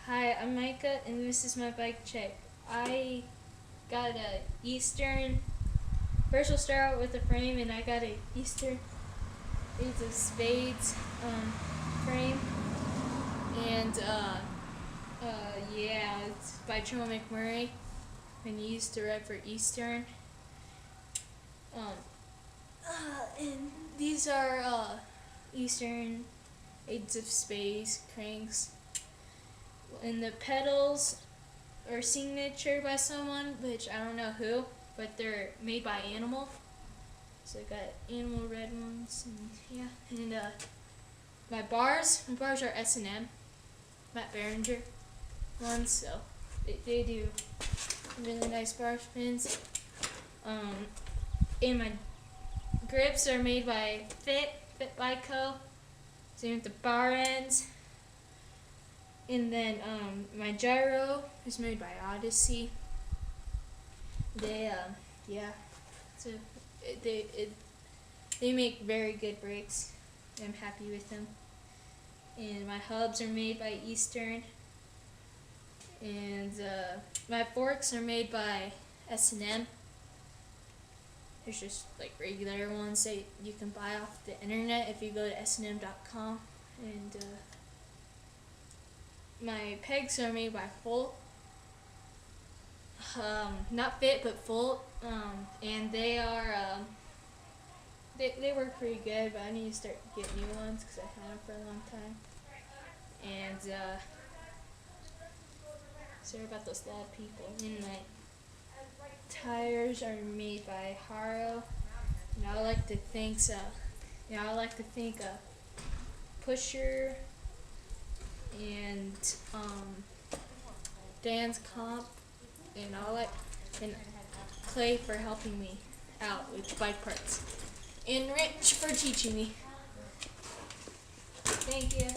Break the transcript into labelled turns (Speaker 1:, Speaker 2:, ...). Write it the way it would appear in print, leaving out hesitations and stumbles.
Speaker 1: Hi, I'm Micah, and this is my bike check. I got a Eastern. First, we'll start out with the frame, and I got a Eastern Ace of Spades frame, and yeah, it's by Joe McMurray, and he used to ride for Eastern. Um, and these are Eastern Ace of Spades cranks. And the pedals are signature by someone, which I don't know who, but they're made by Animal. So I got Animal red ones, and yeah. And my bars are S&M, Matt Behringer ones. So they do really nice bar spins. And my grips are made by Fit by Co. Same with the bar ends. And then my gyro is made by Odyssey. They yeah, so they make very good brakes. I'm happy with them. And my hubs are made by Eastern. And my forks are made by S&M. There's just like regular ones that you can buy off the internet if you go to snm.com. And my pegs are made by Volt. Not Fit, but Volt. And they are, they work pretty good, but I need to start getting new ones because I had them for a long time. And, sorry about those loud people. And my tires are made by Haro. And I like to thank, Pusher and Dan's Comp and and Clay for helping me out with bike parts, and Rich for teaching me. Thank you.